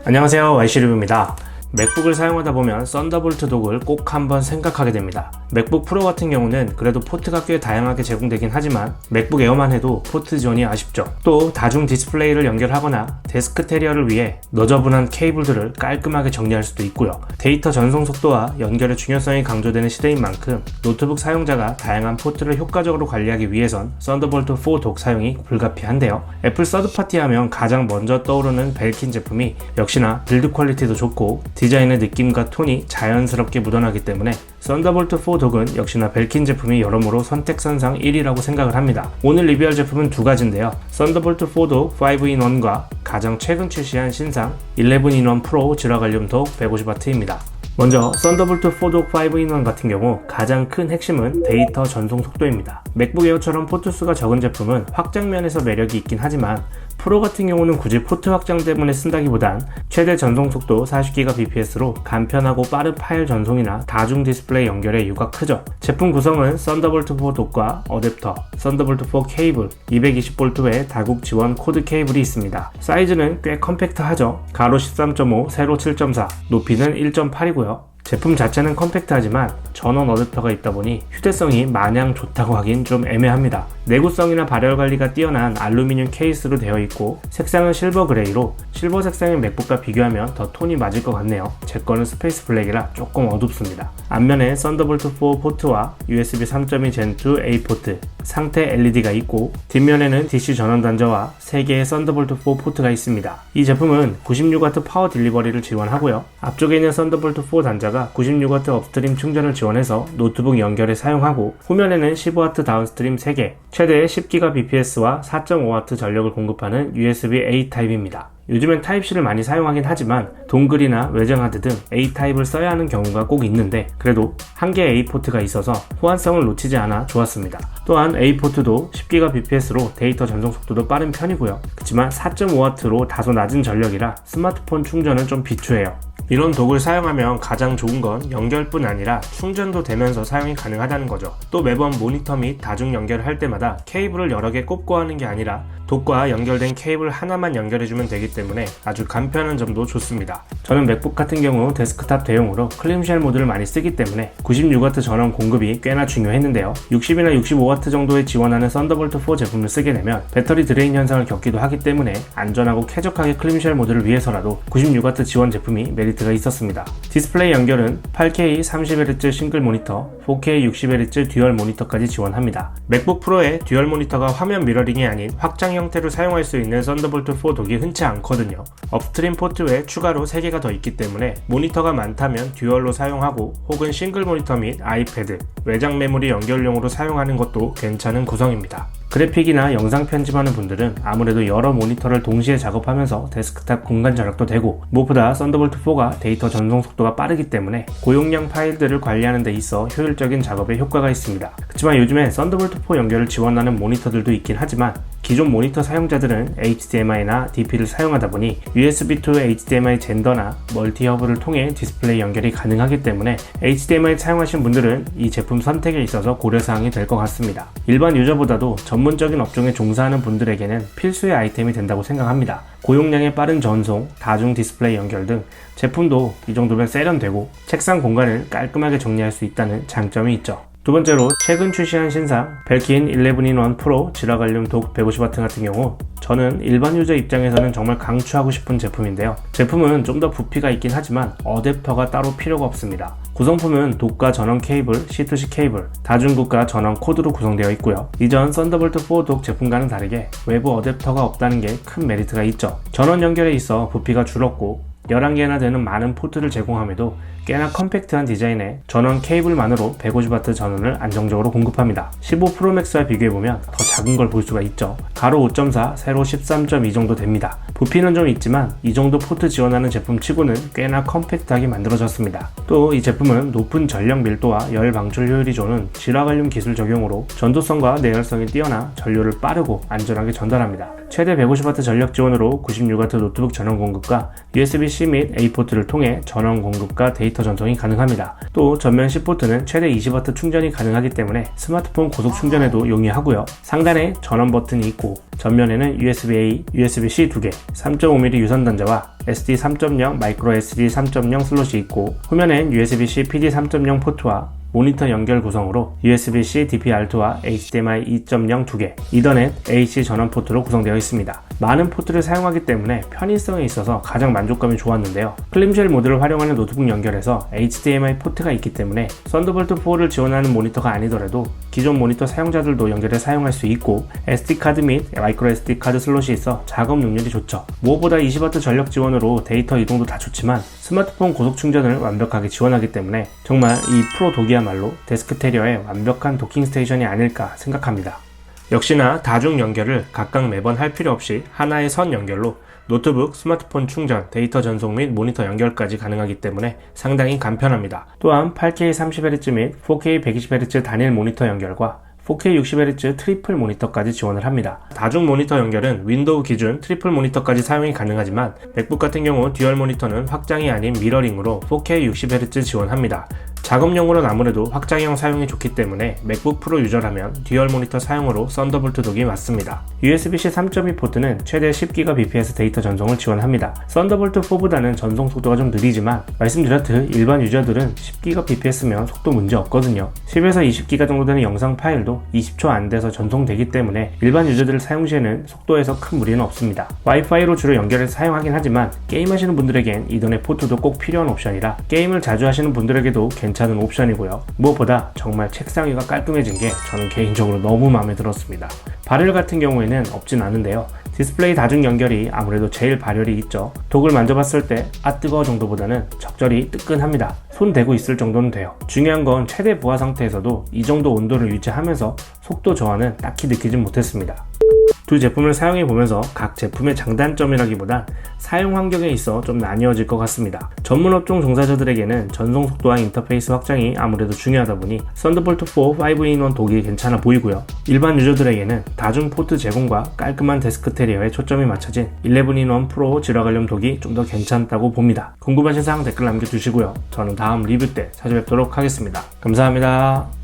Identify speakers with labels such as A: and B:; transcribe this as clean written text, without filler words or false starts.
A: 안녕하세요, YC리뷰입니다. 맥북을 사용하다 보면 썬더볼트 독을 꼭 한번 생각하게 됩니다. 맥북 프로 같은 경우는 그래도 포트가 꽤 다양하게 제공되긴 하지만 맥북 에어만 해도 포트 지원이 아쉽죠. 또 다중 디스플레이를 연결하거나 데스크 테리어를 위해 너저분한 케이블들을 깔끔하게 정리할 수도 있고요. 데이터 전송 속도와 연결의 중요성이 강조되는 시대인 만큼 노트북 사용자가 다양한 포트를 효과적으로 관리하기 위해선 썬더볼트 4 독 사용이 불가피한데요. 애플 서드파티 하면 가장 먼저 떠오르는 벨킨 제품이 역시나 빌드 퀄리티도 좋고 디자인의 느낌과 톤이 자연스럽게 묻어나기 때문에 썬더볼트 4 독은 역시나 벨킨 제품이 여러모로 선택선상 1위라고 생각을 합니다. 오늘 리뷰할 제품은 두 가지인데요. 썬더볼트 4 독 5-in-1과 가장 최근 출시한 신상 11-in-1 프로 지라갈륨 독 150W입니다. 먼저 썬더볼트 4 독 5-in-1 같은 경우 가장 큰 핵심은 데이터 전송 속도입니다. 맥북 에어처럼 포트 수가 적은 제품은 확장면에서 매력이 있긴 하지만 프로 같은 경우는 굳이 포트 확장 때문에 쓴다기보단 최대 전송 속도 40Gbps로 간편하고 빠른 파일 전송이나 다중 디스플레이 연결에 이유가 크죠. 제품 구성은 썬더볼트 4 독과 어댑터, 썬더볼트 4 케이블, 220V 외 다국 지원 코드 케이블이 있습니다. 사이즈는 꽤 컴팩트하죠. 가로 13.5, 세로 7.4, 높이는 1.8이고요. 제품 자체는 컴팩트하지만 전원 어댑터가 있다 보니 휴대성이 마냥 좋다고 하긴 좀 애매합니다. 내구성이나 발열 관리가 뛰어난 알루미늄 케이스로 되어 있고 색상은 실버 그레이로 실버 색상의 맥북과 비교하면 더 톤이 맞을 것 같네요. 제 거는 스페이스 블랙이라 조금 어둡습니다. 앞면에 썬더볼트 4 포트와 USB 3.2 Gen2 A 포트, 상태 LED가 있고 뒷면에는 DC 전원 단자와 3개의 썬더볼트 4 포트가 있습니다. 이 제품은 96W 파워 딜리버리를 지원하고요. 앞쪽에 있는 썬더볼트 4 단자가 96W 업스트림 충전을 지원해서 노트북 연결에 사용하고 후면에는 15W 다운스트림 3개, 최대 10Gbps와 4.5W 전력을 공급하는 USB-A 타입입니다. 요즘엔 타입C를 많이 사용하긴 하지만 동글이나 외장 하드 등 A 타입을 써야 하는 경우가 꼭 있는데 그래도 한 개의 A 포트가 있어서 호환성을 놓치지 않아 좋았습니다. 또한 A 포트도 10Gbps로 데이터 전송 속도도 빠른 편이고요. 그렇지만 4.5W로 다소 낮은 전력이라 스마트폰 충전은 좀 비추해요. 이런 독을 사용하면 가장 좋은 건 연결뿐 아니라 충전도 되면서 사용이 가능하다는 거죠. 또 매번 모니터 및 다중 연결을 할 때마다 케이블을 여러 개 꼽고 하는 게 아니라 독과 연결된 케이블 하나만 연결해주면 되기 때문에 아주 간편한 점도 좋습니다. 저는 맥북 같은 경우 데스크탑 대용으로 클림쉘 모드를 많이 쓰기 때문에 96W 전원 공급이 꽤나 중요했는데요. 60이나 65W 정도에 지원하는 썬더볼트 4 제품을 쓰게 되면 배터리 드레인 현상을 겪기도 하기 때문에 안전하고 쾌적하게 클림쉘 모드를 위해서라도 96W 지원 제품이 메리트가 있었습니다. 디스플레이 연결은 8K 30Hz 싱글 모니터, 4K 60Hz 듀얼 모니터까지 지원합니다. 맥북 프로의 듀얼 모니터가 화면 미러링이 아닌 확장 형태로 사용할 수 있는 썬더볼트 4 독이 흔치 않거든요. 업스트림 포트 외에 추가로 3개가 더 있기 때문에 모니터가 많다면 듀얼로 사용하고 혹은 싱글 모니터 및 아이패드, 외장 메모리 연결용으로 사용하는 것도 괜찮은 구성입니다. 그래픽이나 영상 편집하는 분들은 아무래도 여러 모니터를 동시에 작업하면서 데스크탑 공간 절약도 되고 무엇보다 썬더볼트 4가 데이터 전송 속도가 빠르기 때문에 고용량 파일들을 관리하는 데 있어 효율적인 작업에 효과가 있습니다. 그렇지만 요즘에 썬더볼트 4 연결을 지원하는 모니터들도 있긴 하지만 기존 모니터 사용자들은 HDMI나 DP를 사용하다 보니 USB to HDMI 젠더나 멀티허브를 통해 디스플레이 연결이 가능하기 때문에 HDMI 사용하신 분들은 이 제품 선택에 있어서 고려사항이 될 것 같습니다. 일반 유저보다도 전문적인 업종에 종사하는 분들에게는 필수의 아이템이 된다고 생각합니다. 고용량의 빠른 전송, 다중 디스플레이 연결 등 제품도 이 정도면 세련되고 책상 공간을 깔끔하게 정리할 수 있다는 장점이 있죠. 두 번째로 최근 출시한 신상 벨킨 11-in-1 프로 지라갈륨 독 150W 같은 경우 저는 일반 유저 입장에서는 정말 강추하고 싶은 제품인데요. 제품은 좀 더 부피가 있긴 하지만 어댑터가 따로 필요가 없습니다. 구성품은 독과 전원 케이블, C2C 케이블, 다중국과 전원 코드로 구성되어 있고요. 이전 썬더볼트 4 독 제품과는 다르게 외부 어댑터가 없다는 게 큰 메리트가 있죠. 전원 연결에 있어 부피가 줄었고 11개나 되는 많은 포트를 제공함에도 꽤나 컴팩트한 디자인에 전원 케이블만으로 150W 전원을 안정적으로 공급합니다. 15 프로맥스와 비교해보면 더 작은 걸 볼 수가 있죠. 가로 5.4, 세로 13.2 정도 됩니다. 부피는 좀 있지만 이 정도 포트 지원하는 제품 치고는 꽤나 컴팩트하게 만들어졌습니다. 또 이 제품은 높은 전력 밀도와 열 방출 효율이 좋은 지라갈륨 기술 적용으로 전도성과 내열성이 뛰어나 전류를 빠르고 안전하게 전달합니다. 최대 150W 전력 지원으로 96W 노트북 전원 공급과 USB-C USB-C 및 A 포트를 통해 전원 공급과 데이터 전송이 가능합니다. 또 전면 C 포트는 최대 20W 충전이 가능하기 때문에 스마트폰 고속 충전에도 용이하고요. 상단에 전원 버튼이 있고 전면에는 USB-A, USB-C 2개, 3.5mm 유선 단자와 SD 3.0, 마이크로 SD 3.0 슬롯이 있고 후면엔 USB-C PD 3.0 포트와 모니터 연결 구성으로 USB-C DPR2와 HDMI 2.0 2개, 이더넷, AC 전원 포트로 구성되어 있습니다. 많은 포트를 사용하기 때문에 편의성에 있어서 가장 만족감이 좋았는데요. 클림쉘 모드를 활용하는 노트북 연결에서 HDMI 포트가 있기 때문에 썬더볼트 4를 지원하는 모니터가 아니더라도 기존 모니터 사용자들도 연결해 사용할 수 있고 SD카드 및 마이크로 SD카드 슬롯이 있어 작업 능률이 좋죠. 무엇보다 20W 전력 지원으로 데이터 이동도 다 좋지만 스마트폰 고속 충전을 완벽하게 지원하기 때문에 정말 이 프로 독이야말로 데스크테리어의 완벽한 도킹 스테이션이 아닐까 생각합니다. 역시나 다중 연결을 각각 매번 할 필요 없이 하나의 선 연결로 노트북, 스마트폰 충전, 데이터 전송 및 모니터 연결까지 가능하기 때문에 상당히 간편합니다. 또한 8K 30Hz 및 4K 120Hz 단일 모니터 연결과 4K 60Hz 트리플 모니터까지 지원을 합니다. 다중 모니터 연결은 윈도우 기준 트리플 모니터까지 사용이 가능하지만 맥북 같은 경우 듀얼 모니터는 확장이 아닌 미러링으로 4K 60Hz 지원합니다. 작업용으로는 아무래도 확장형 사용이 좋기 때문에 맥북 프로 유저라면 듀얼 모니터 사용으로 썬더볼트 독이 맞습니다. USB-C 3.2 포트는 최대 10Gbps 데이터 전송을 지원합니다. 썬더볼트 4보다는 전송 속도가 좀 느리지만 말씀드렸듯 일반 유저들은 10Gbps면 속도 문제 없거든요. 10에서 20GB 정도 되는 영상 파일도 20초 안 돼서 전송되기 때문에 일반 유저들 사용 시에는 속도에서 큰 무리는 없습니다. 와이파이로 주로 연결해서 사용하긴 하지만 게임하시는 분들에겐 이더넷 포트도 꼭 필요한 옵션이라 게임을 자주 하시는 분들에게도 괜찮은 옵션이고요. 무엇보다 정말 책상 위가 깔끔해진 게 저는 개인적으로 너무 마음에 들었습니다. 발열 같은 경우에는 없진 않은데요. 디스플레이 다중 연결이 아무래도 제일 발열이 있죠. 독을 만져봤을 때 아 뜨거워 정도보다는 적절히 뜨끈합니다. 손 대고 있을 정도는 돼요. 중요한 건 최대 부하 상태에서도 이 정도 온도를 유지하면서 속도 저하는 딱히 느끼진 못했습니다. 두 제품을 사용해 보면서 각 제품의 장단점이라기보단 사용 환경에 있어 좀 나뉘어질 것 같습니다. 전문 업종 종사자들에게는 전송 속도와 인터페이스 확장이 아무래도 중요하다 보니 썬더볼트 4 5-in-1 독이 괜찮아 보이고요. 일반 유저들에게는 다중 포트 제공과 깔끔한 데스크 테리어에 초점이 맞춰진 11-in-1 프로 지라갈륨 독이 좀 더 괜찮다고 봅니다. 궁금하신 사항 댓글 남겨주시고요. 저는 다음 리뷰 때 찾아뵙도록 하겠습니다. 감사합니다.